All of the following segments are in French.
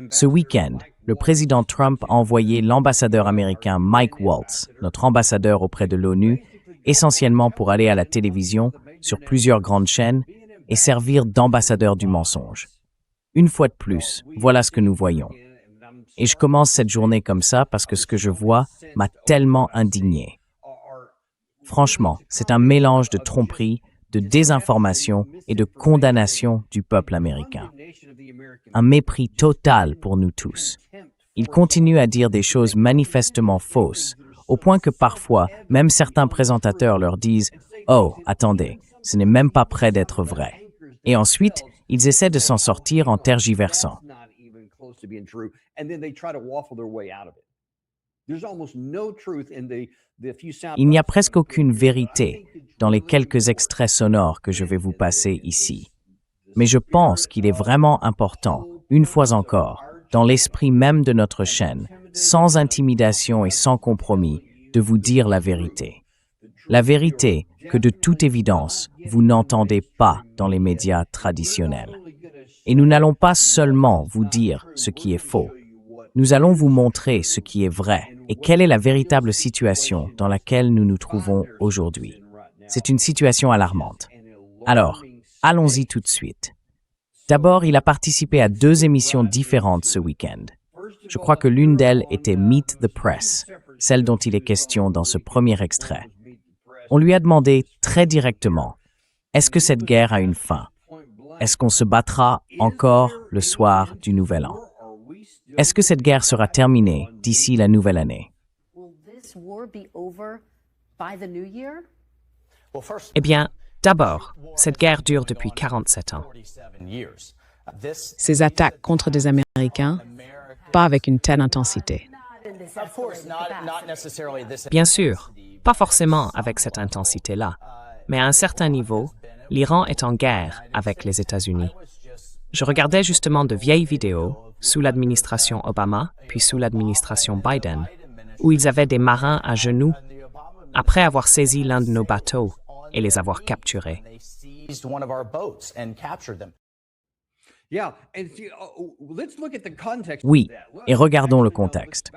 Ce week-end, le président Trump a envoyé l'ambassadeur américain Mike Waltz, notre ambassadeur auprès de l'ONU, essentiellement pour aller à la télévision sur plusieurs grandes chaînes et servir d'ambassadeur du mensonge. Une fois de plus, voilà ce que nous voyons. Et je commence cette journée comme ça parce que ce que je vois m'a tellement indigné. Franchement, c'est un mélange de tromperie, de désinformation et de condamnation du peuple américain. Un mépris total pour nous tous. Ils continuent à dire des choses manifestement fausses, au point que parfois, même certains présentateurs leur disent « Oh, attendez, ce n'est même pas près d'être vrai ». Et ensuite, ils essaient de s'en sortir en tergiversant. Il n'y a presque aucune vérité dans les quelques extraits sonores que je vais vous passer ici. Mais je pense qu'il est vraiment important, une fois encore, dans l'esprit même de notre chaîne, sans intimidation et sans compromis, de vous dire la vérité. La vérité que, de toute évidence, vous n'entendez pas dans les médias traditionnels. Et nous n'allons pas seulement vous dire ce qui est faux. Nous allons vous montrer ce qui est vrai et quelle est la véritable situation dans laquelle nous nous trouvons aujourd'hui. C'est une situation alarmante. Alors, allons-y tout de suite. D'abord, il a participé à 2 émissions différentes ce week-end. Je crois que l'une d'elles était Meet the Press, celle dont il est question dans ce premier extrait. On lui a demandé très directement, est-ce que cette guerre a une fin? Est-ce qu'on se battra encore le soir du Nouvel An? Est-ce que cette guerre sera terminée d'ici la nouvelle année? Eh bien, d'abord, cette guerre dure depuis 47 ans. Ces attaques contre des Américains, pas avec une telle intensité. Bien sûr, pas forcément avec cette intensité-là, mais à un certain niveau, l'Iran est en guerre avec les États-Unis. Je regardais justement de vieilles vidéos sous l'administration Obama, puis sous l'administration Biden, où ils avaient des marins à genoux après avoir saisi l'un de nos bateaux et les avoir capturés. Oui, et regardons le contexte.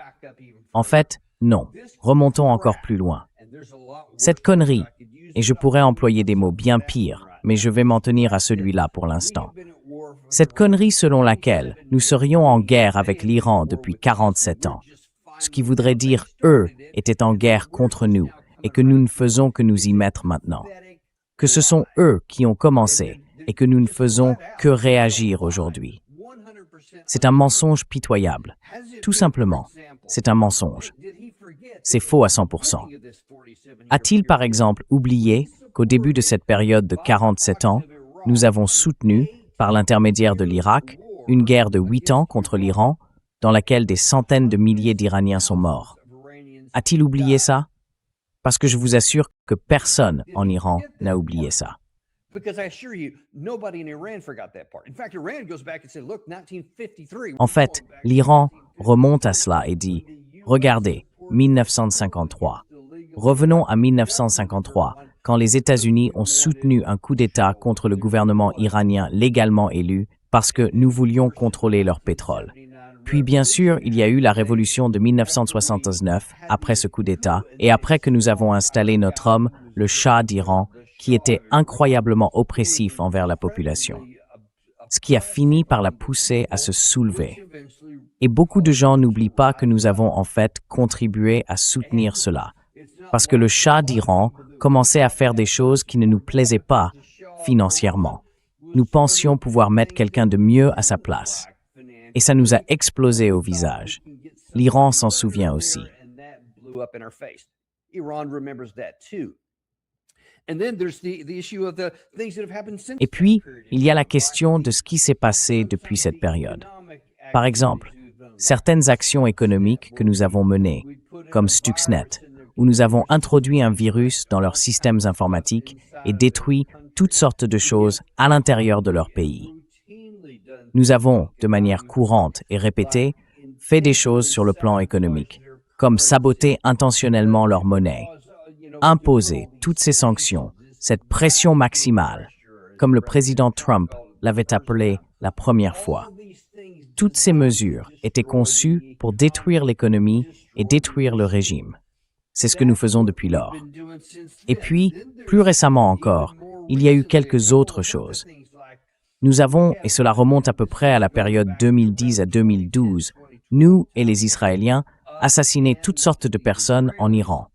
En fait, non. Remontons encore plus loin. Cette connerie, et je pourrais employer des mots bien pires, mais je vais m'en tenir à celui-là pour l'instant. Cette connerie selon laquelle nous serions en guerre avec l'Iran depuis 47 ans, ce qui voudrait dire eux étaient en guerre contre nous et que nous ne faisons que nous y mettre maintenant. Que ce sont eux qui ont commencé et que nous ne faisons que réagir aujourd'hui. C'est un mensonge pitoyable. Tout simplement, c'est un mensonge. C'est faux à 100%. A-t-il par exemple oublié qu'au début de cette période de 47 ans, nous avons soutenu, par l'intermédiaire de l'Irak, une guerre de 8 ans contre l'Iran, dans laquelle des centaines de milliers d'Iraniens sont morts? A-t-il oublié ça? Parce que je vous assure que personne en Iran n'a oublié ça. En fait, l'Iran remonte à cela et dit « Regardez, 1953. Revenons à 1953, quand les États-Unis ont soutenu un coup d'État contre le gouvernement iranien légalement élu parce que nous voulions contrôler leur pétrole. Puis bien sûr, il y a eu la révolution de 1979, après ce coup d'État, et après que nous avons installé notre homme, le Shah d'Iran, qui était incroyablement oppressif envers la population. Ce qui a fini par la pousser à se soulever. Et beaucoup de gens n'oublient pas que nous avons en fait contribué à soutenir cela, parce que le Shah d'Iran commençait à faire des choses qui ne nous plaisaient pas financièrement. Nous pensions pouvoir mettre quelqu'un de mieux à sa place. Et ça nous a explosé au visage. L'Iran s'en souvient aussi. Et puis, il y a la question de ce qui s'est passé depuis cette période. Par exemple, certaines actions économiques que nous avons menées, comme Stuxnet, où nous avons introduit un virus dans leurs systèmes informatiques et détruit toutes sortes de choses à l'intérieur de leur pays. Nous avons, de manière courante et répétée, fait des choses sur le plan économique, comme saboter intentionnellement leur monnaie, imposer toutes ces sanctions, cette pression maximale, comme le président Trump l'avait appelé la première fois. Toutes ces mesures étaient conçues pour détruire l'économie et détruire le régime. C'est ce que nous faisons depuis lors. Et puis, plus récemment encore, il y a eu quelques autres choses. Nous avons, et cela remonte à peu près à la période 2010 à 2012, nous et les Israéliens, assassiné toutes sortes de personnes en Iran.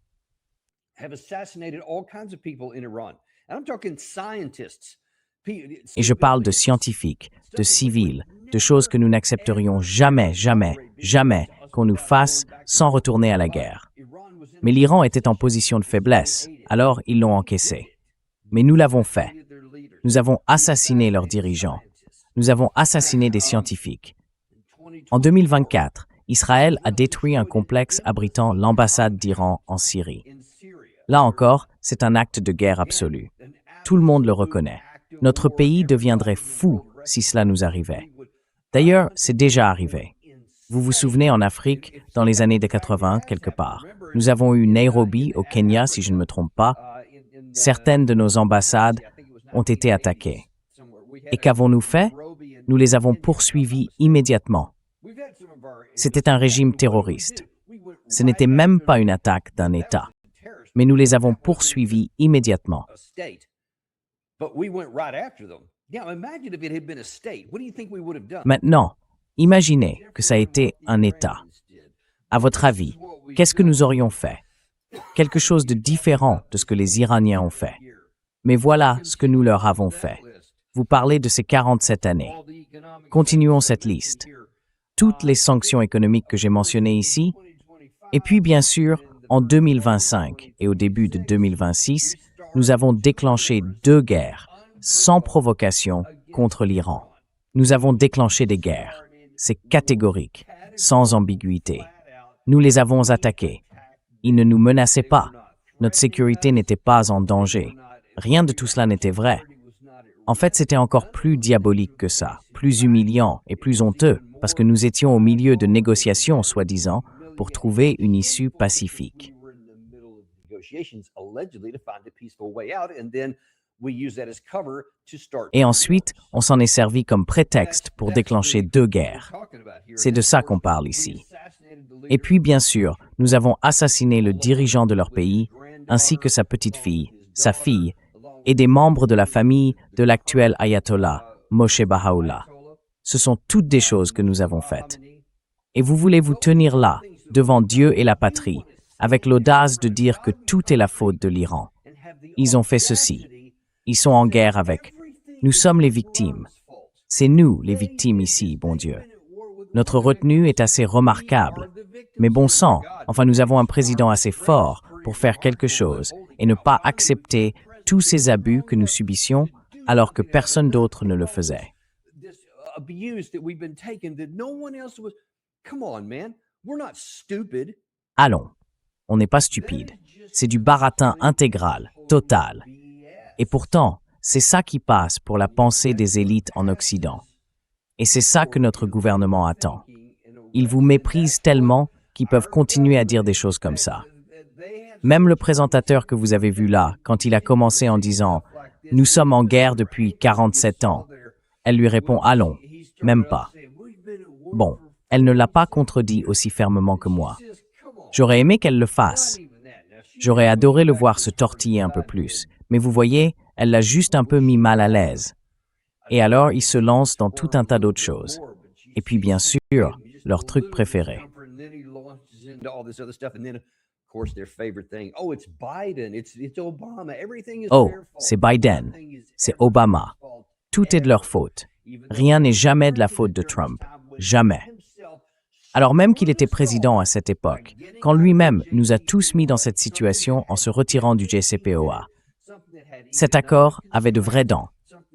Et je parle de scientifiques, de civils, de choses que nous n'accepterions jamais, jamais, jamais qu'on nous fasse sans retourner à la guerre. Mais l'Iran était en position de faiblesse, alors ils l'ont encaissé. Mais nous l'avons fait. Nous avons assassiné leurs dirigeants. Nous avons assassiné des scientifiques. En 2024, Israël a détruit un complexe abritant l'ambassade d'Iran en Syrie. Là encore, c'est un acte de guerre absolu. Tout le monde le reconnaît. Notre pays deviendrait fou si cela nous arrivait. D'ailleurs, c'est déjà arrivé. Vous vous souvenez en Afrique, dans les années 80, quelque part. Nous avons eu Nairobi, au Kenya, si je ne me trompe pas. Certaines de nos ambassades ont été attaquées. Et qu'avons-nous fait? Nous les avons poursuivis immédiatement. C'était un régime terroriste. Ce n'était même pas une attaque d'un État. Mais nous les avons poursuivis immédiatement. Maintenant, imaginez que ça a été un État. À votre avis, qu'est-ce que nous aurions fait? Quelque chose de différent de ce que les Iraniens ont fait. Mais voilà ce que nous leur avons fait. Vous parlez de ces 47 années. Continuons cette liste. Toutes les sanctions économiques que j'ai mentionnées ici, et puis bien sûr, en 2025 et au début de 2026, nous avons déclenché 2 guerres, sans provocation, contre l'Iran. Nous avons déclenché des guerres. C'est catégorique, sans ambiguïté. Nous les avons attaqués. Ils ne nous menaçaient pas. Notre sécurité n'était pas en danger. Rien de tout cela n'était vrai. En fait, c'était encore plus diabolique que ça, plus humiliant et plus honteux, parce que nous étions au milieu de négociations, soi-disant, pour trouver une issue pacifique. Et ensuite, on s'en est servi comme prétexte pour déclencher 2 guerres. C'est de ça qu'on parle ici. Et puis, bien sûr, nous avons assassiné le dirigeant de leur pays, ainsi que sa petite-fille, sa fille, et des membres de la famille de l'actuel ayatollah, Moshe Baha'u'llah. Ce sont toutes des choses que nous avons faites. Et vous voulez vous tenir là, devant Dieu et la patrie, avec l'audace de dire que tout est la faute de l'Iran. Ils ont fait ceci. Ils sont en guerre avec. Nous sommes les victimes. C'est nous, les victimes ici, bon Dieu. Notre retenue est assez remarquable. Mais bon sang, enfin nous avons un président assez fort pour faire quelque chose et ne pas accepter tous ces abus que nous subissions alors que personne d'autre ne le faisait. Allons, on n'est pas stupide. C'est du baratin intégral, total. Et pourtant, c'est ça qui passe pour la pensée des élites en Occident. Et c'est ça que notre gouvernement attend. Ils vous méprisent tellement qu'ils peuvent continuer à dire des choses comme ça. Même le présentateur que vous avez vu là, quand il a commencé en disant « Nous sommes en guerre depuis 47 ans », elle lui répond « Allons, même pas ». Bon, elle ne l'a pas contredit aussi fermement que moi. J'aurais aimé qu'elle le fasse. J'aurais adoré le voir se tortiller un peu plus. Mais vous voyez, elle l'a juste un peu mis mal à l'aise. Et alors, ils se lancent dans tout un tas d'autres choses. Et puis, bien sûr, leur truc préféré. Oh, c'est Biden, c'est Obama. Tout est de leur faute. Rien n'est jamais de la faute de Trump. Jamais. Alors même qu'il était président à cette époque, quand lui-même nous a tous mis dans cette situation en se retirant du JCPOA. Cet accord avait de vraies dents.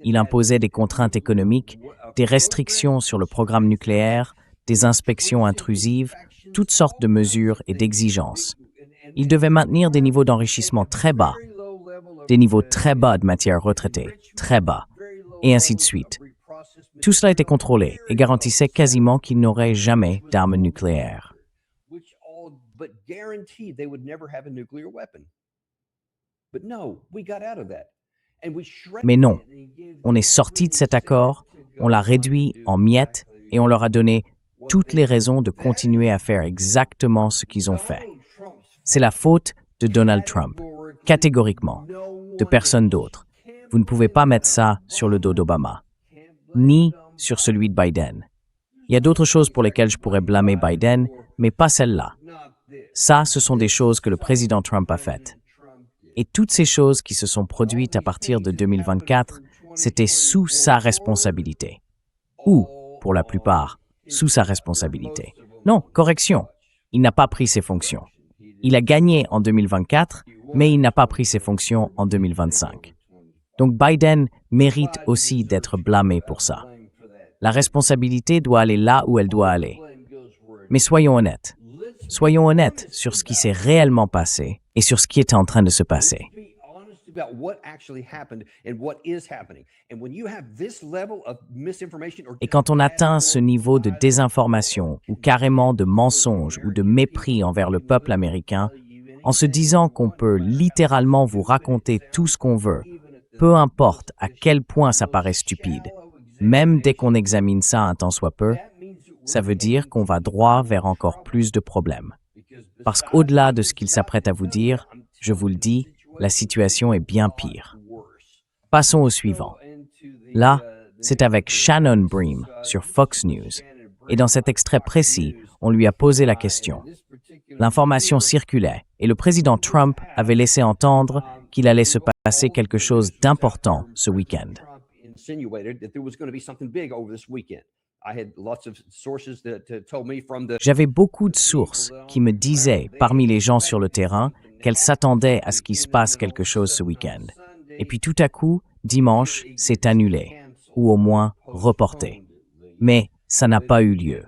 Il imposait des contraintes économiques, des restrictions sur le programme nucléaire, des inspections intrusives, toutes sortes de mesures et d'exigences. Il devait maintenir des niveaux d'enrichissement très bas, des niveaux très bas de matières retraitées, très bas, et ainsi de suite. Tout cela était contrôlé et garantissait quasiment qu'il n'aurait jamais d'armes nucléaires. Mais non, on est sorti de cet accord, On l'a réduit en miettes et on leur a donné toutes les raisons de continuer à faire exactement ce qu'ils ont fait. C'est la faute de Donald Trump, catégoriquement, de personne d'autre. Vous ne pouvez pas mettre ça sur le dos d'Obama, ni sur celui de Biden. Il y a d'autres choses pour lesquelles je pourrais blâmer Biden, mais pas celle-là. Ça, ce sont des choses que le président Trump a faites. Et toutes ces choses qui se sont produites à partir de 2024, c'était sous sa responsabilité. Ou, pour la plupart, sous sa responsabilité. Non, correction, il n'a pas pris ses fonctions. Il a gagné en 2024, mais il n'a pas pris ses fonctions en 2025. Donc Biden mérite aussi d'être blâmé pour ça. La responsabilité doit aller là où elle doit aller. Mais soyons honnêtes. Soyons honnêtes sur ce qui s'est réellement passé et sur ce qui est en train de se passer. Et quand on atteint ce niveau de désinformation ou carrément de mensonge ou de mépris envers le peuple américain, en se disant qu'on peut littéralement vous raconter tout ce qu'on veut, peu importe à quel point ça paraît stupide, même dès qu'on examine ça un tant soit peu, ça veut dire qu'on va droit vers encore plus de problèmes. Parce qu'au-delà de ce qu'il s'apprête à vous dire, je vous le dis, la situation est bien pire. Passons au suivant. Là, c'est avec Shannon Bream sur Fox News. Et dans cet extrait précis, on lui a posé la question. L'information circulait et le président Trump avait laissé entendre qu'il allait se passer quelque chose d'important ce week-end. J'avais beaucoup de sources qui me disaient, parmi les gens sur le terrain, qu'elles s'attendaient à ce qu'il se passe quelque chose ce week-end. Et puis tout à coup, dimanche, c'est annulé, ou au moins reporté. Mais ça n'a pas eu lieu.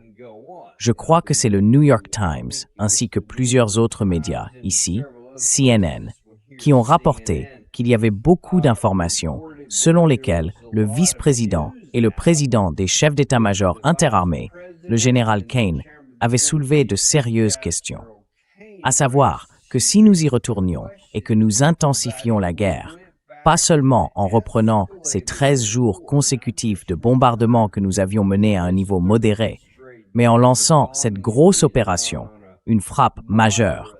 Je crois que c'est le New York Times, ainsi que plusieurs autres médias, ici, CNN, qui ont rapporté qu'il y avait beaucoup d'informations selon lesquelles le vice-président et le président des chefs d'état-major interarmés, le général Kane, avaient soulevé de sérieuses questions. À savoir que si nous y retournions et que nous intensifions la guerre, pas seulement en reprenant ces 13 jours consécutifs de bombardements que nous avions menés à un niveau modéré, mais en lançant cette grosse opération, une frappe majeure,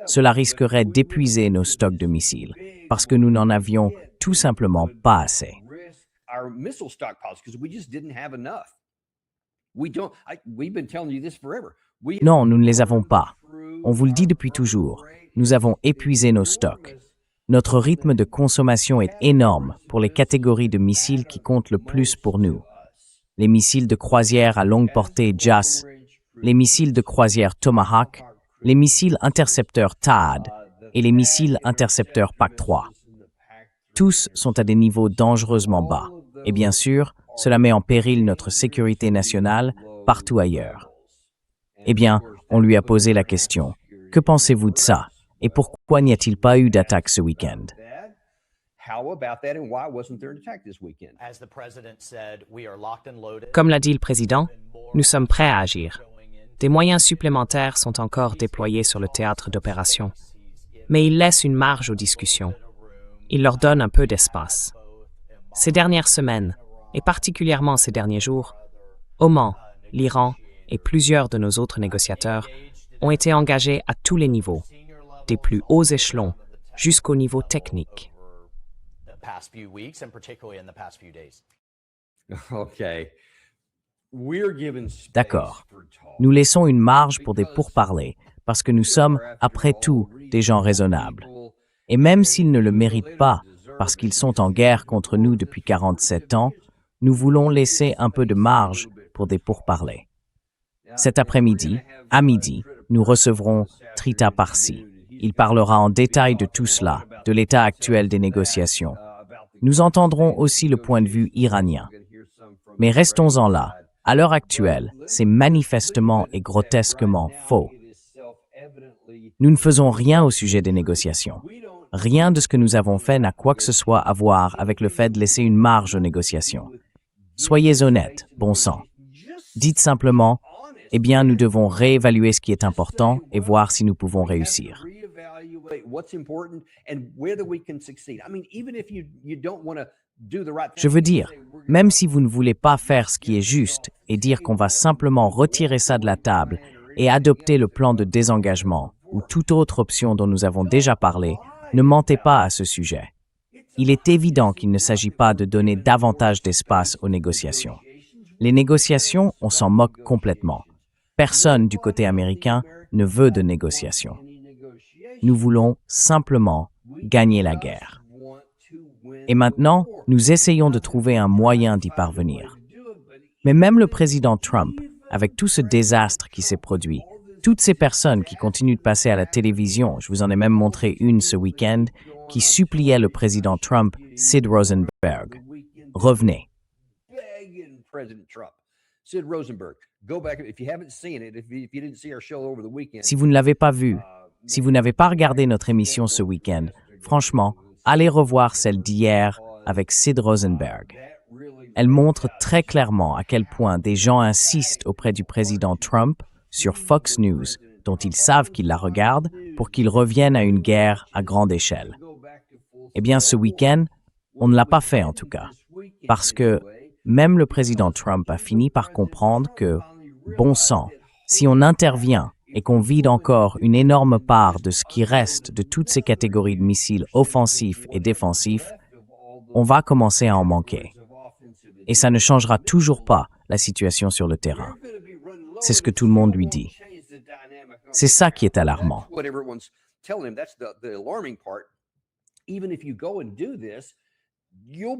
cela risquerait d'épuiser nos stocks de missiles, parce que nous n'en avions tout simplement pas assez. Non, nous ne les avons pas. On vous le dit depuis toujours, nous avons épuisé nos stocks. Notre rythme de consommation est énorme pour les catégories de missiles qui comptent le plus pour nous. Les missiles de croisière à longue portée JAS, les missiles de croisière Tomahawk, les missiles intercepteurs THAAD et les missiles intercepteurs PAC-3. Tous sont à des niveaux dangereusement bas. Et bien sûr, cela met en péril notre sécurité nationale partout ailleurs. Eh bien, on lui a posé la question. Que pensez-vous de ça? Et pourquoi n'y a-t-il pas eu d'attaque ce week-end? Comme l'a dit le président, nous sommes prêts à agir. Des moyens supplémentaires sont encore déployés sur le théâtre d'opération. Mais il laisse une marge aux discussions. Il leur donne un peu d'espace. Ces dernières semaines, et particulièrement ces derniers jours, Oman, l'Iran et plusieurs de nos autres négociateurs ont été engagés à tous les niveaux, des plus hauts échelons jusqu'au niveau technique. D'accord. Nous laissons une marge pour des pourparlers parce que nous sommes, après tout, des gens raisonnables. Et même s'ils ne le méritent pas, parce qu'ils sont en guerre contre nous depuis 47 ans, nous voulons laisser un peu de marge pour des pourparlers. Cet après-midi, à midi, nous recevrons Trita Parsi. Il parlera en détail de tout cela, de l'état actuel des négociations. Nous entendrons aussi le point de vue iranien. Mais restons-en là. À l'heure actuelle, c'est manifestement et grotesquement faux. Nous ne faisons rien au sujet des négociations. Rien de ce que nous avons fait n'a quoi que ce soit à voir avec le fait de laisser une marge aux négociations. Soyez honnêtes, bon sang. Dites simplement, eh bien, nous devons réévaluer ce qui est important et voir si nous pouvons réussir. Je veux dire, Même si vous ne voulez pas faire ce qui est juste et dire qu'on va simplement retirer ça de la table et adopter le plan de désengagement ou toute autre option dont nous avons déjà parlé, ne mentez pas à ce sujet. Il est évident qu'il ne s'agit pas de donner davantage d'espace aux négociations. Les négociations, on s'en moque complètement. Personne du côté américain ne veut de négociations. Nous voulons simplement gagner la guerre. Et maintenant, nous essayons de trouver un moyen d'y parvenir. Mais même le président Trump, avec tout ce désastre qui s'est produit, toutes ces personnes qui continuent de passer à la télévision, je vous en ai même montré une ce week-end, qui suppliaient le président Trump, Sid Rosenberg. Revenez. Si vous ne l'avez pas vu, si vous n'avez pas regardé notre émission ce week-end, franchement, allez revoir celle d'hier avec Sid Rosenberg. Elle montre très clairement à quel point des gens insistent auprès du président Trump sur Fox News, dont ils savent qu'il la regarde, pour qu'il revienne à une guerre à grande échelle. Eh bien, ce week-end, on ne l'a pas fait en tout cas, parce que même le président Trump a fini par comprendre que, bon sang, si on intervient et qu'on vide encore une énorme part de ce qui reste de toutes ces catégories de missiles offensifs et défensifs, on va commencer à en manquer. Et ça ne changera toujours pas la situation sur le terrain. C'est ce que tout le monde lui dit. C'est ça qui est alarmant.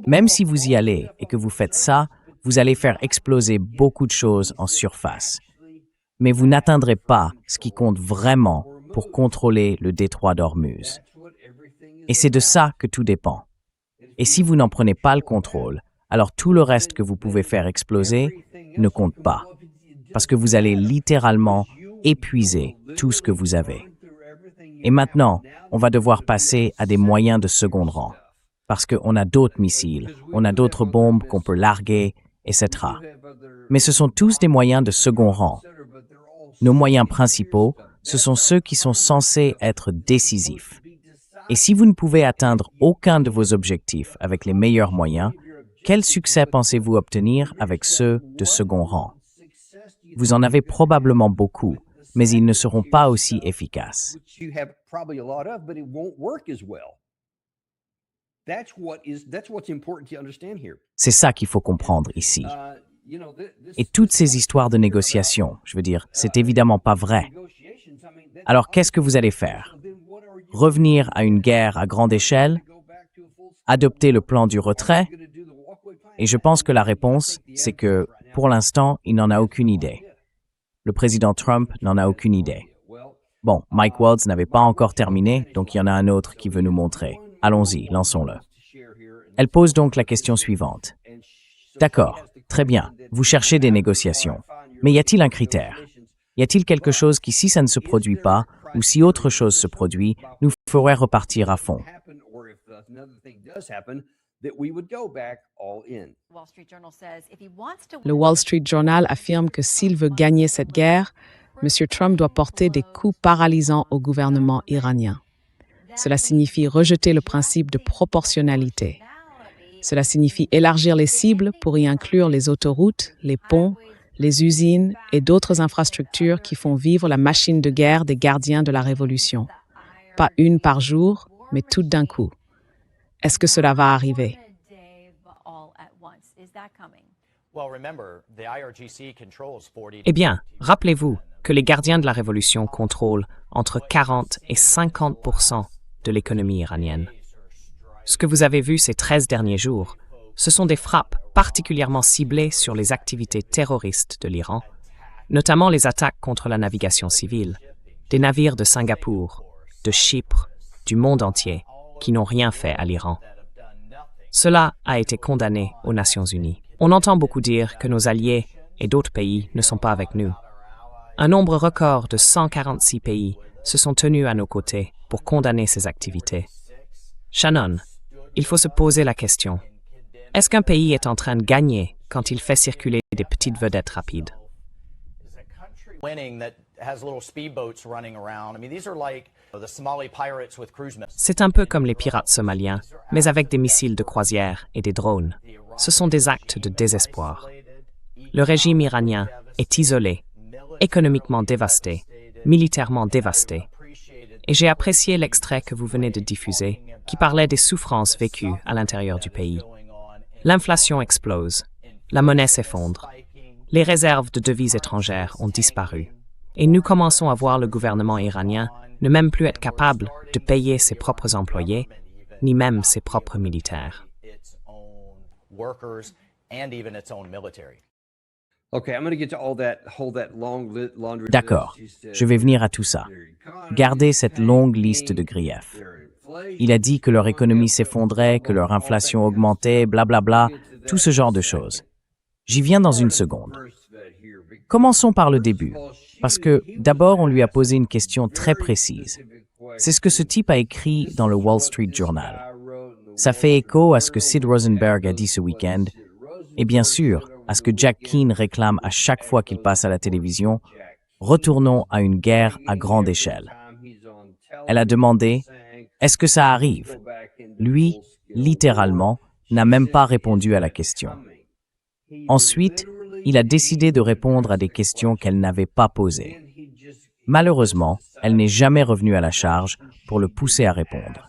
Même si vous y allez et que vous faites ça, vous allez faire exploser beaucoup de choses en surface. Mais vous n'atteindrez pas ce qui compte vraiment pour contrôler le détroit d'Ormuz. Et c'est de ça que tout dépend. Et si vous n'en prenez pas le contrôle, alors tout le reste que vous pouvez faire exploser ne compte pas. Parce que vous allez littéralement épuiser tout ce que vous avez. Et maintenant, on va devoir passer à des moyens de second rang. Parce qu'on a d'autres missiles, on a d'autres bombes qu'on peut larguer, etc. Mais ce sont tous des moyens de second rang. Nos moyens principaux, ce sont ceux qui sont censés être décisifs. Et si vous ne pouvez atteindre aucun de vos objectifs avec les meilleurs moyens, quel succès pensez-vous obtenir avec ceux de second rang? Vous en avez probablement beaucoup, mais ils ne seront pas aussi efficaces. C'est ça qu'il faut comprendre ici. Et toutes ces histoires de négociations, je veux dire, c'est évidemment pas vrai. Alors qu'est-ce que vous allez faire? Revenir à une guerre à grande échelle? Adopter le plan du retrait? Et je pense que la réponse, c'est que, pour l'instant, il n'en a aucune idée. Le président Trump n'en a aucune idée. Bon, Mike Waltz n'avait pas encore terminé, donc il y en a un autre qui veut nous montrer. Allons-y, lançons-le. Elle pose donc la question suivante. D'accord, très bien, vous cherchez des négociations. Mais y a-t-il un critère? Y a-t-il quelque chose qui, si ça ne se produit pas, ou si autre chose se produit, nous ferait repartir à fond? Le Wall Street Journal affirme que s'il veut gagner cette guerre, M. Trump doit porter des coups paralysants au gouvernement iranien. Cela signifie rejeter le principe de proportionnalité. Cela signifie élargir les cibles pour y inclure les autoroutes, les ponts, les usines et d'autres infrastructures qui font vivre la machine de guerre des gardiens de la Révolution. Pas une par jour, mais toutes d'un coup. Est-ce que cela va arriver? Eh bien, rappelez-vous que les gardiens de la Révolution contrôlent entre 40 et 50% de l'économie iranienne. Ce que vous avez vu ces 13 derniers jours, ce sont des frappes particulièrement ciblées sur les activités terroristes de l'Iran, notamment les attaques contre la navigation civile, des navires de Singapour, de Chypre, du monde entier, qui n'ont rien fait à l'Iran. Cela a été condamné aux Nations Unies. On entend beaucoup dire que nos alliés et d'autres pays ne sont pas avec nous. Un nombre record de 146 pays se sont tenus à nos côtés pour condamner ces activités. Shannon, il faut se poser la question. Est-ce qu'un pays est en train de gagner quand il fait circuler des petites vedettes rapides? C'est un peu comme les pirates somaliens, mais avec des missiles de croisière et des drones. Ce sont des actes de désespoir. Le régime iranien est isolé, économiquement dévasté, militairement dévasté. Et j'ai apprécié l'extrait que vous venez de diffuser, qui parlait des souffrances vécues à l'intérieur du pays. L'inflation explose, la monnaie s'effondre, les réserves de devises étrangères ont disparu, et nous commençons à voir le gouvernement iranien ne même plus être capable de payer ses propres employés, ni même ses propres militaires. D'accord, je vais venir à tout ça. Gardez cette longue liste de griefs. Il a dit que leur économie s'effondrait, que leur inflation augmentait, blablabla, tout ce genre de choses. J'y viens dans une seconde. Commençons par le début, parce que d'abord on lui a posé une question très précise. C'est ce que ce type a écrit dans le Wall Street Journal. Ça fait écho à ce que Sid Rosenberg a dit ce week-end, et bien sûr, à ce que Jack Keane réclame à chaque fois qu'il passe à la télévision, retournons à une guerre à grande échelle. Elle a demandé, est-ce que ça arrive? Lui, littéralement, n'a même pas répondu à la question. Ensuite, il a décidé de répondre à des questions qu'elle n'avait pas posées. Malheureusement, elle n'est jamais revenue à la charge pour le pousser à répondre.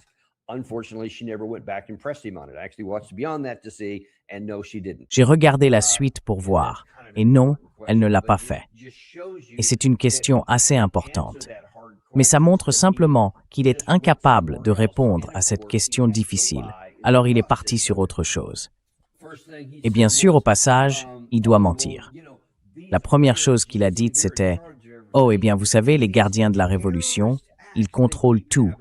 J'ai regardé la suite pour voir, et non, elle ne l'a pas fait. Et c'est une question assez importante. Mais ça montre simplement qu'il est incapable de répondre à cette question difficile, alors il est parti sur autre chose. Et bien sûr, au passage, il doit mentir. La première chose qu'il a dite, c'était « Oh, eh bien, vous savez, les gardiens de la Révolution, ils contrôlent tout. »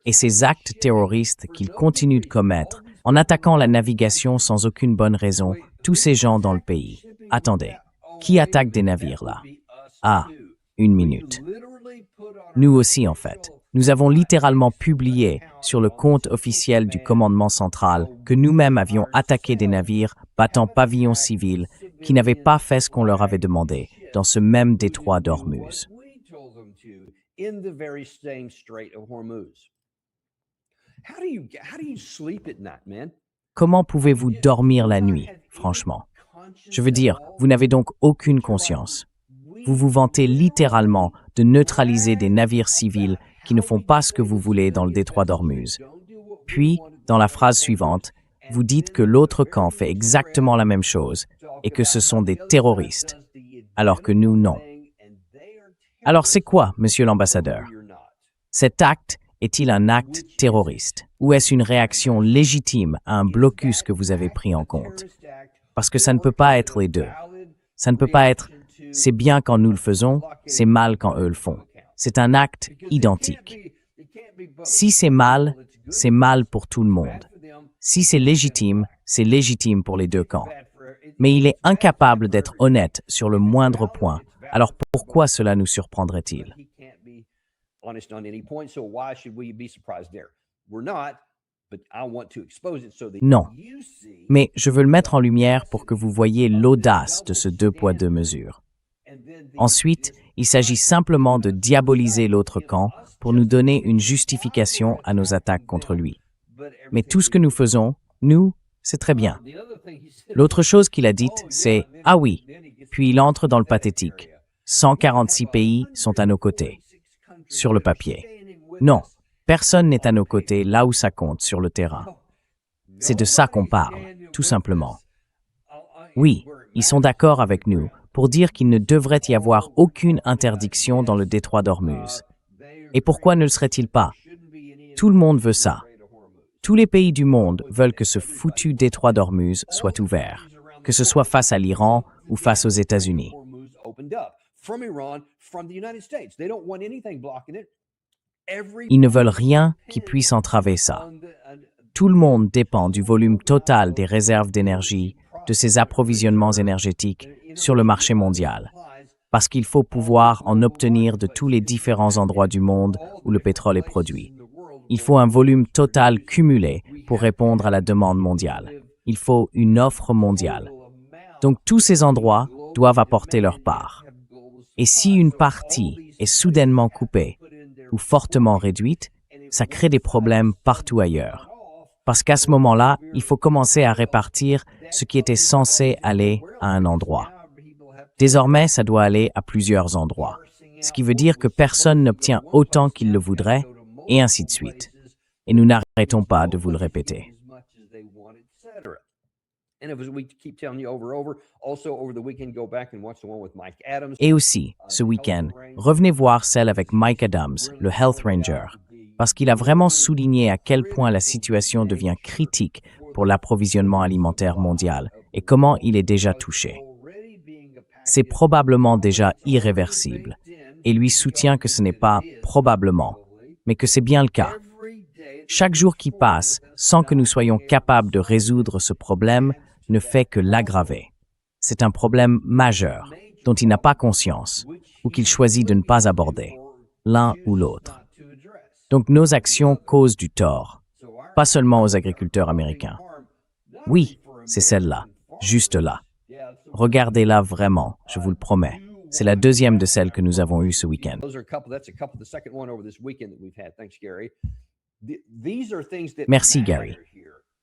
Et ces actes terroristes qu'il continue de commettre, en attaquant la navigation sans aucune bonne raison, tous ces gens dans le pays. Attendez, qui attaque des navires là? Ah, une minute. Nous aussi, en fait. Nous avons littéralement publié sur le compte officiel du commandement central que nous-mêmes avions attaqué des navires battant pavillon civil qui n'avaient pas fait ce qu'on leur avait demandé dans ce même détroit d'Ormuz. Comment pouvez-vous dormir la nuit, franchement? Je veux dire, vous n'avez donc aucune conscience. Vous vous vantez littéralement de neutraliser des navires civils qui ne font pas ce que vous voulez dans le détroit d'Ormuz. Puis, dans la phrase suivante, vous dites que l'autre camp fait exactement la même chose et que ce sont des terroristes, alors que nous, non. Alors c'est quoi, monsieur l'ambassadeur? Cet acte est-il un acte terroriste ou est-ce une réaction légitime à un blocus que vous avez pris en compte? Parce que ça ne peut pas être les deux. Ça ne peut pas être « c'est bien quand nous le faisons, c'est mal quand eux le font ». C'est un acte identique. Si c'est mal pour tout le monde. Si c'est légitime pour les deux camps. Mais il est incapable d'être honnête sur le moindre point. Alors pourquoi cela nous surprendrait-il? Non. Mais je veux le mettre en lumière pour que vous voyez l'audace de ce deux poids deux mesures. Ensuite, il s'agit simplement de diaboliser l'autre camp pour nous donner une justification à nos attaques contre lui. Mais tout ce que nous faisons, nous, c'est très bien. L'autre chose qu'il a dite, c'est « Ah oui », puis il entre dans le pathétique. 146 pays sont à nos côtés. Sur le papier. Non, personne n'est à nos côtés là où ça compte sur le terrain. C'est de ça qu'on parle, tout simplement. Oui, ils sont d'accord avec nous pour dire qu'il ne devrait y avoir aucune interdiction dans le détroit d'Ormuz. Et pourquoi ne le serait-il pas? Tout le monde veut ça. Tous les pays du monde veulent que ce foutu détroit d'Ormuz soit ouvert, que ce soit face à l'Iran ou face aux États-Unis. Ils ne veulent rien qui puisse entraver ça. Tout le monde dépend du volume total des réserves d'énergie, de ses approvisionnements énergétiques sur le marché mondial, parce qu'il faut pouvoir en obtenir de tous les différents endroits du monde où le pétrole est produit. Il faut un volume total cumulé pour répondre à la demande mondiale. Il faut une offre mondiale. Donc tous ces endroits doivent apporter leur part. Et si une partie est soudainement coupée, ou fortement réduite, ça crée des problèmes partout ailleurs. Parce qu'à ce moment-là, il faut commencer à répartir ce qui était censé aller à un endroit. Désormais, ça doit aller à plusieurs endroits, ce qui veut dire que personne n'obtient autant qu'il le voudrait, et ainsi de suite. Et nous n'arrêtons pas de vous le répéter. Et aussi, ce week-end, revenez voir celle avec Mike Adams, le Health Ranger, parce qu'il a vraiment souligné à quel point la situation devient critique pour l'approvisionnement alimentaire mondial et comment il est déjà touché. C'est probablement déjà irréversible, et lui soutient que ce n'est pas probablement, mais que c'est bien le cas. Chaque jour qui passe sans que nous soyons capables de résoudre ce problème ne fait que l'aggraver. C'est un problème majeur dont il n'a pas conscience ou qu'il choisit de ne pas aborder, l'un ou l'autre. Donc nos actions causent du tort, pas seulement aux agriculteurs américains. Oui, c'est celle-là, juste là. Regardez-la vraiment, je vous le promets. C'est la deuxième de celles que nous avons eues ce week-end. Merci, Gary.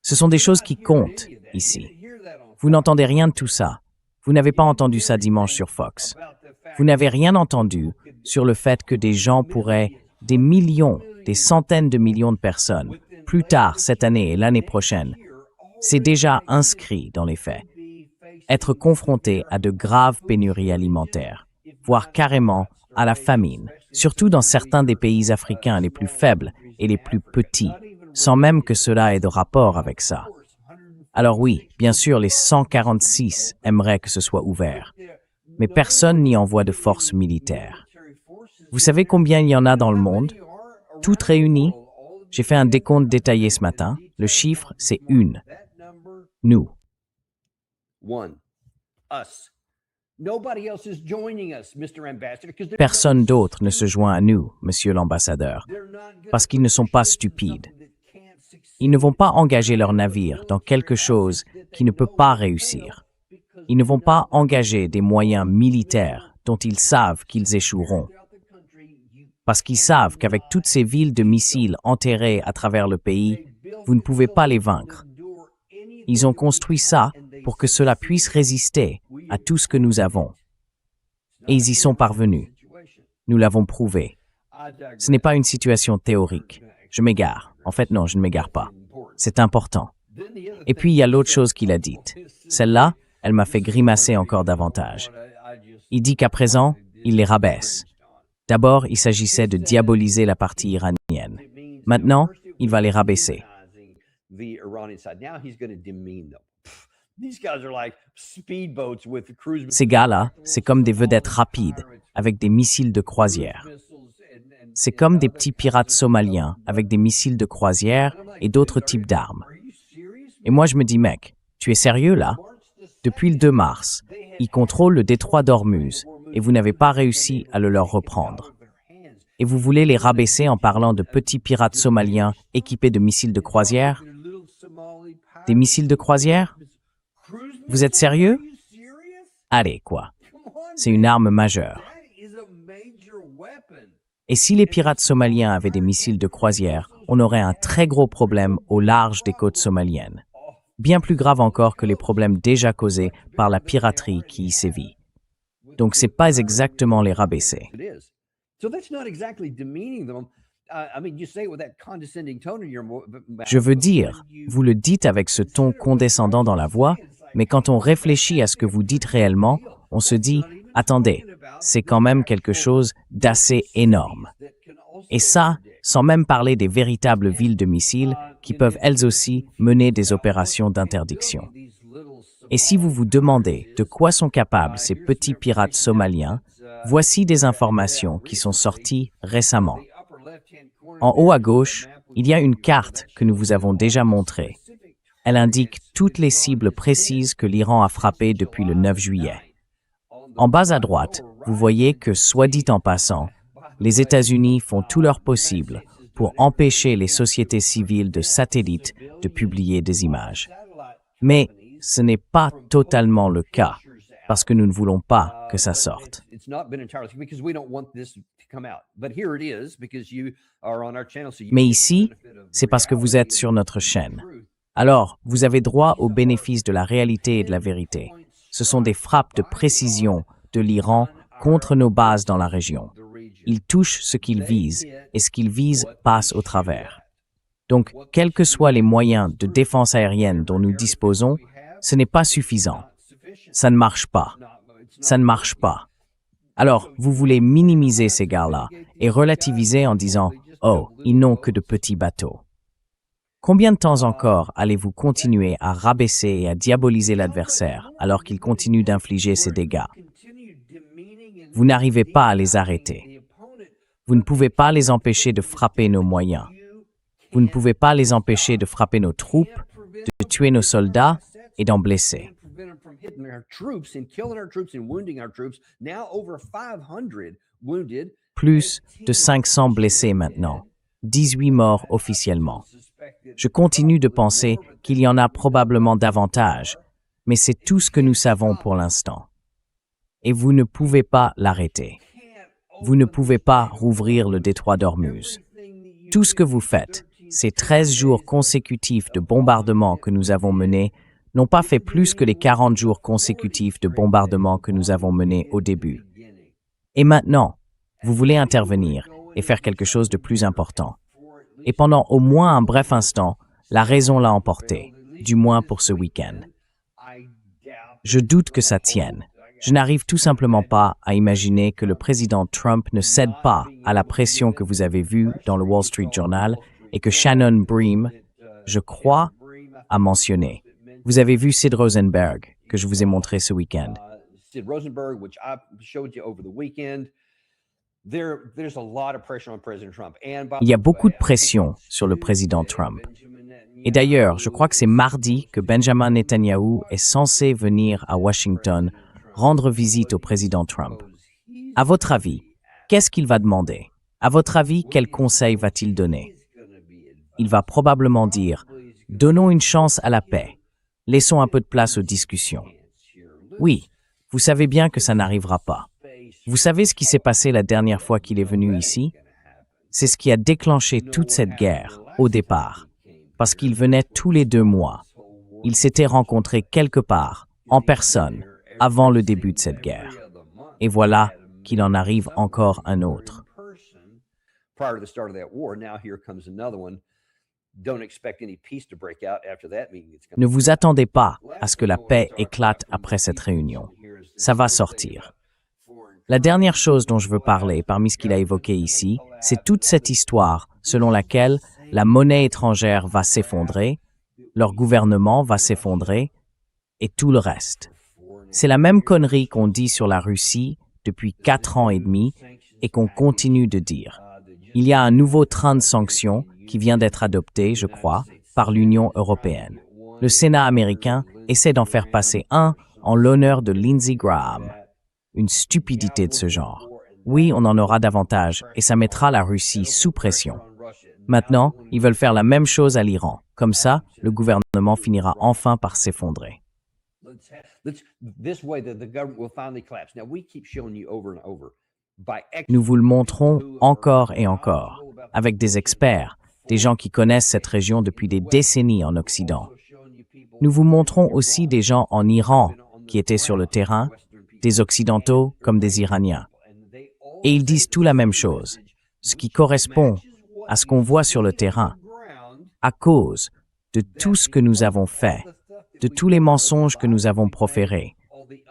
Ce sont des choses qui comptent ici. Vous n'entendez rien de tout ça. Vous n'avez pas entendu ça dimanche sur Fox. Vous n'avez rien entendu sur le fait que des gens pourraient, des millions, des centaines de millions de personnes, plus tard cette année et l'année prochaine, c'est déjà inscrit dans les faits, être confrontés à de graves pénuries alimentaires, voire carrément à la famine, surtout dans certains des pays africains les plus faibles et les plus petits, sans même que cela ait de rapport avec ça. Alors oui, bien sûr, les 146 aimeraient que ce soit ouvert, mais personne n'y envoie de forces militaires. Vous savez combien il y en a dans le monde? Toutes réunies? J'ai fait un décompte détaillé ce matin. Le chiffre, c'est une. Nous. Personne d'autre ne se joint à nous, monsieur l'ambassadeur, parce qu'ils ne sont pas stupides. Ils ne vont pas engager leur navire dans quelque chose qui ne peut pas réussir. Ils ne vont pas engager des moyens militaires dont ils savent qu'ils échoueront. Parce qu'ils savent qu'avec toutes ces villes de missiles enterrées à travers le pays, vous ne pouvez pas les vaincre. Ils ont construit ça pour que cela puisse résister à tout ce que nous avons. Et ils y sont parvenus. Nous l'avons prouvé. Ce n'est pas une situation théorique. Je m'égare. En fait, non, je ne m'égare pas. C'est important. Et puis, il y a l'autre chose qu'il a dite. Celle-là, elle m'a fait grimacer encore davantage. Il dit qu'à présent, il les rabaisse. D'abord, il s'agissait de diaboliser la partie iranienne. Maintenant, il va les rabaisser. Ces gars-là, c'est comme des vedettes rapides, avec des missiles de croisière. C'est comme des petits pirates somaliens, avec des missiles de croisière et d'autres types d'armes. Et moi, je me dis, mec, tu es sérieux, là? Depuis le 2 mars, ils contrôlent le détroit d'Ormuz, et vous n'avez pas réussi à le leur reprendre. Et vous voulez les rabaisser en parlant de petits pirates somaliens équipés de missiles de croisière? Des missiles de croisière? Vous êtes sérieux? Allez, quoi. C'est une arme majeure. Et si les pirates somaliens avaient des missiles de croisière, on aurait un très gros problème au large des côtes somaliennes. Bien plus grave encore que les problèmes déjà causés par la piraterie qui y sévit. Donc c'est pas exactement les rabaisser. Je veux dire, vous le dites avec ce ton condescendant dans la voix, mais quand on réfléchit à ce que vous dites réellement, on se dit, attendez, c'est quand même quelque chose d'assez énorme. Et ça, sans même parler des véritables villes de missiles qui peuvent elles aussi mener des opérations d'interdiction. Et si vous vous demandez de quoi sont capables ces petits pirates somaliens, voici des informations qui sont sorties récemment. En haut à gauche, il y a une carte que nous vous avons déjà montrée. Elle indique toutes les cibles précises que l'Iran a frappées depuis le 9 juillet. En bas à droite, vous voyez que, soit dit en passant, les États-Unis font tout leur possible pour empêcher les sociétés civiles de satellites de publier des images. Mais ce n'est pas totalement le cas, parce que nous ne voulons pas que ça sorte. Mais ici, c'est parce que vous êtes sur notre chaîne. Alors, vous avez droit au bénéfice de la réalité et de la vérité. Ce sont des frappes de précision de l'Iran contre nos bases dans la région. Ils touchent ce qu'ils visent, et ce qu'ils visent passe au travers. Donc, quels que soient les moyens de défense aérienne dont nous disposons, ce n'est pas suffisant. Ça ne marche pas. Ça ne marche pas. Alors, vous voulez minimiser ces gars-là et relativiser en disant « Oh, ils n'ont que de petits bateaux ». Combien de temps encore allez-vous continuer à rabaisser et à diaboliser l'adversaire alors qu'il continue d'infliger ses dégâts? Vous n'arrivez pas à les arrêter. Vous ne pouvez pas les empêcher de frapper nos moyens. Vous ne pouvez pas les empêcher de frapper nos troupes, de tuer nos soldats et d'en blesser. Plus de 500 blessés maintenant, 18 morts officiellement. Je continue de penser qu'il y en a probablement davantage, mais c'est tout ce que nous savons pour l'instant. Et vous ne pouvez pas l'arrêter. Vous ne pouvez pas rouvrir le détroit d'Ormuz. Tout ce que vous faites, ces 13 jours consécutifs de bombardements que nous avons menés, n'ont pas fait plus que les 40 jours consécutifs de bombardements que nous avons menés au début. Et maintenant, vous voulez intervenir et faire quelque chose de plus important. Et pendant au moins un bref instant, la raison l'a emporté, du moins pour ce week-end. Je doute que ça tienne. Je n'arrive tout simplement pas à imaginer que le président Trump ne cède pas à la pression que vous avez vue dans le Wall Street Journal et que Shannon Bream, je crois, a mentionné. Vous avez vu Sid Rosenberg, que je vous ai montré ce week-end. Sid Rosenberg, which I showed you over the weekend. There's a lot of pressure on President Trump. Il y a beaucoup de pression sur le président Trump. Et d'ailleurs, je crois que c'est mardi que Benjamin Netanyahu est censé venir à Washington rendre visite au président Trump. À votre avis, qu'est-ce qu'il va demander? À votre avis, quel conseil va-t-il donner? Il va probablement dire « Donnons une chance à la paix. Laissons un peu de place aux discussions. » Oui, vous savez bien que ça n'arrivera pas. Vous savez ce qui s'est passé la dernière fois qu'il est venu ici? C'est ce qui a déclenché toute cette guerre, au départ, parce qu'il venait tous les 2 mois. Ils s'étaient rencontrés quelque part, en personne, avant le début de cette guerre. Et voilà qu'il en arrive encore un autre. Ne vous attendez pas à ce que la paix éclate après cette réunion. Ça va sortir. La dernière chose dont je veux parler, parmi ce qu'il a évoqué ici, c'est toute cette histoire selon laquelle la monnaie étrangère va s'effondrer, leur gouvernement va s'effondrer, et tout le reste. C'est la même connerie qu'on dit sur la Russie depuis 4 ans et demi et qu'on continue de dire. Il y a un nouveau train de sanctions qui vient d'être adopté, je crois, par l'Union européenne. Le Sénat américain essaie d'en faire passer un en l'honneur de Lindsey Graham. Une stupidité de ce genre. Oui, on en aura davantage et ça mettra la Russie sous pression. Maintenant, ils veulent faire la même chose à l'Iran. Comme ça, le gouvernement finira enfin par s'effondrer. Nous vous le montrons encore et encore, avec des experts, des gens qui connaissent cette région depuis des décennies en Occident. Nous vous montrons aussi des gens en Iran qui étaient sur le terrain, des Occidentaux comme des Iraniens. Et ils disent tout la même chose, ce qui correspond à ce qu'on voit sur le terrain, à cause de tout ce que nous avons fait, de tous les mensonges que nous avons proférés,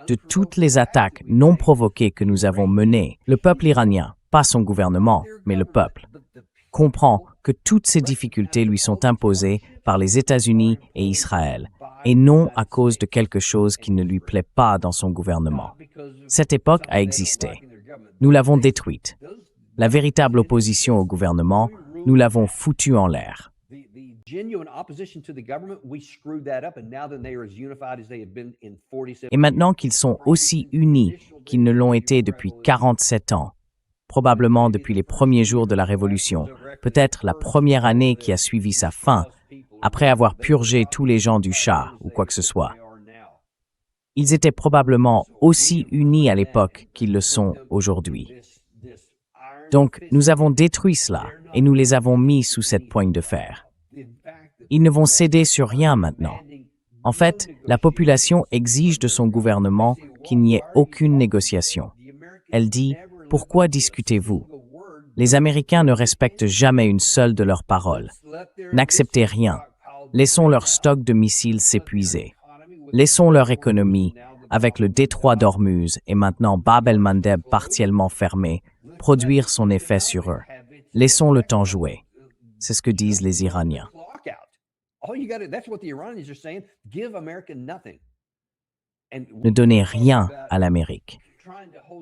de toutes les attaques non provoquées que nous avons menées. Le peuple iranien, pas son gouvernement, mais le peuple, comprend que toutes ces difficultés lui sont imposées par les États-Unis et Israël, et non à cause de quelque chose qui ne lui plaît pas dans son gouvernement. Cette époque a existé. Nous l'avons détruite. La véritable opposition au gouvernement, nous l'avons foutue en l'air. Et maintenant qu'ils sont aussi unis qu'ils ne l'ont été depuis 47 ans, probablement depuis les premiers jours de la Révolution, peut-être la première année qui a suivi sa fin, après avoir purgé tous les gens du Shah ou quoi que ce soit. Ils étaient probablement aussi unis à l'époque qu'ils le sont aujourd'hui. Donc, nous avons détruit cela et nous les avons mis sous cette poigne de fer. Ils ne vont céder sur rien maintenant. En fait, la population exige de son gouvernement qu'il n'y ait aucune négociation. Elle dit « Pourquoi discutez-vous » Les Américains ne respectent jamais une seule de leurs paroles. N'acceptez rien. Laissons leur stock de missiles s'épuiser. Laissons leur économie, avec le détroit d'Ormuz et maintenant Bab el-Mandeb partiellement fermé, produire son effet sur eux. Laissons le temps jouer. C'est ce que disent les Iraniens. Ne donnez rien à l'Amérique.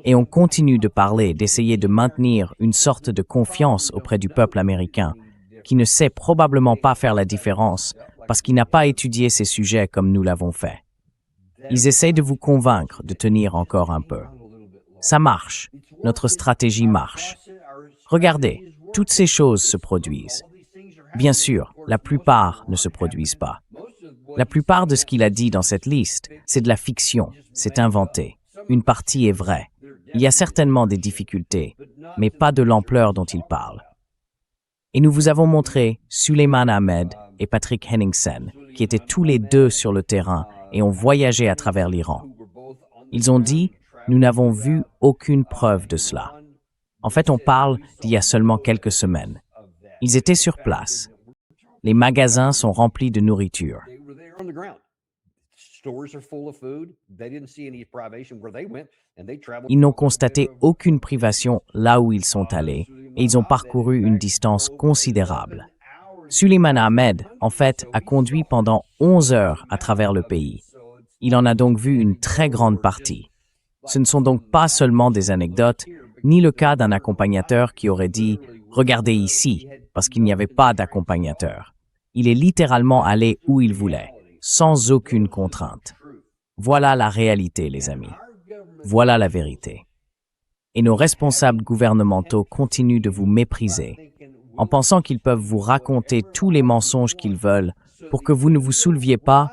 Et on continue de parler, d'essayer de maintenir une sorte de confiance auprès du peuple américain, qui ne sait probablement pas faire la différence parce qu'il n'a pas étudié ces sujets comme nous l'avons fait. Ils essayent de vous convaincre de tenir encore un peu. Ça marche. Notre stratégie marche. Regardez, toutes ces choses se produisent. Bien sûr, la plupart ne se produisent pas. La plupart de ce qu'il a dit dans cette liste, c'est de la fiction, c'est inventé. Une partie est vraie. Il y a certainement des difficultés, mais pas de l'ampleur dont il parle. Et nous vous avons montré Suleiman Ahmed et Patrick Henningsen, qui étaient tous les deux sur le terrain et ont voyagé à travers l'Iran. Ils ont dit « Nous n'avons vu aucune preuve de cela ». En fait, on parle d'il y a seulement quelques semaines. Ils étaient sur place. Les magasins sont remplis de nourriture. Ils n'ont constaté aucune privation là où ils sont allés et ils ont parcouru une distance considérable. Suleiman Ahmed, en fait, a conduit pendant 11 heures à travers le pays. Il en a donc vu une très grande partie. Ce ne sont donc pas seulement des anecdotes, ni le cas d'un accompagnateur qui aurait dit « Regardez ici », parce qu'il n'y avait pas d'accompagnateur. Il est littéralement allé où il voulait, sans aucune contrainte. Voilà la réalité, les amis. Voilà la vérité. Et nos responsables gouvernementaux continuent de vous mépriser, en pensant qu'ils peuvent vous raconter tous les mensonges qu'ils veulent pour que vous ne vous souleviez pas,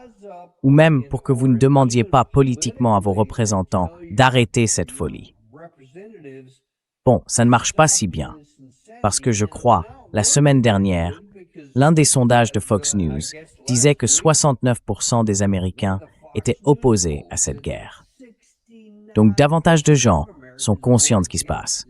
ou même pour que vous ne demandiez pas politiquement à vos représentants d'arrêter cette folie. Bon, ça ne marche pas si bien, parce que je crois, la semaine dernière, l'un des sondages de Fox News disait que 69% des Américains étaient opposés à cette guerre. Donc davantage de gens sont conscients de ce qui se passe.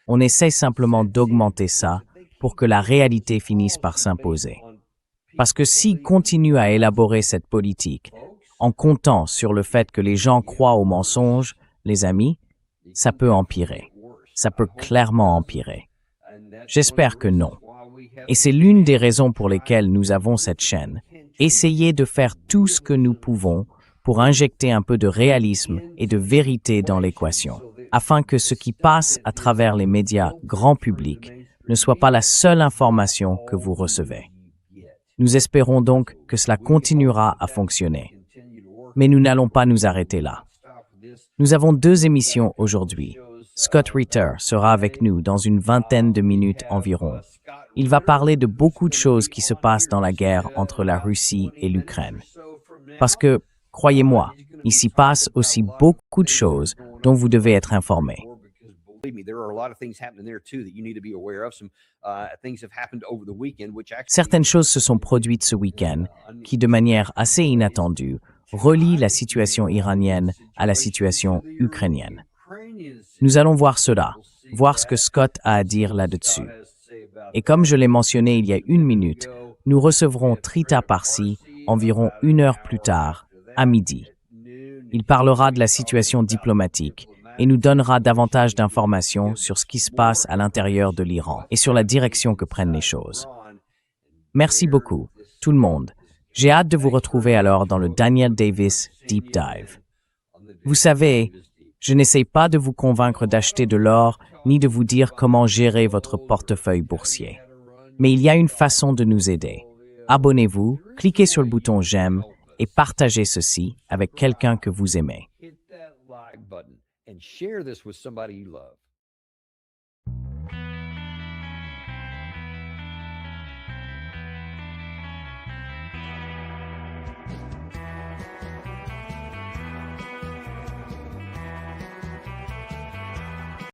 On essaie simplement d'augmenter ça pour que la réalité finisse par s'imposer. Parce que s'ils continuent à élaborer cette politique en comptant sur le fait que les gens croient aux mensonges, les amis, ça peut empirer. Ça peut clairement empirer. J'espère que non. Et c'est l'une des raisons pour lesquelles nous avons cette chaîne. Essayez de faire tout ce que nous pouvons pour injecter un peu de réalisme et de vérité dans l'équation, afin que ce qui passe à travers les médias grand public ne soit pas la seule information que vous recevez. Nous espérons donc que cela continuera à fonctionner. Mais nous n'allons pas nous arrêter là. Nous avons 2 émissions aujourd'hui. Scott Ritter sera avec nous dans une vingtaine de minutes environ. Il va parler de beaucoup de choses qui se passent dans la guerre entre la Russie et l'Ukraine. Parce que, croyez-moi, il s'y passe aussi beaucoup de choses dont vous devez être informés. Certaines choses se sont produites ce week-end qui, de manière assez inattendue, relient la situation iranienne à la situation ukrainienne. Nous allons voir cela, voir ce que Scott a à dire là-dessus. Et comme je l'ai mentionné il y a 1 minute, nous recevrons Trita Parsi environ 1 heure plus tard, à midi. Il parlera de la situation diplomatique et nous donnera davantage d'informations sur ce qui se passe à l'intérieur de l'Iran et sur la direction que prennent les choses. Merci beaucoup, tout le monde. J'ai hâte de vous retrouver alors dans le Daniel Davis Deep Dive. Vous savez, je n'essaie pas de vous convaincre d'acheter de l'or ni de vous dire comment gérer votre portefeuille boursier. Mais il y a une façon de nous aider. Abonnez-vous, cliquez sur le bouton j'aime et partagez ceci avec quelqu'un que vous aimez.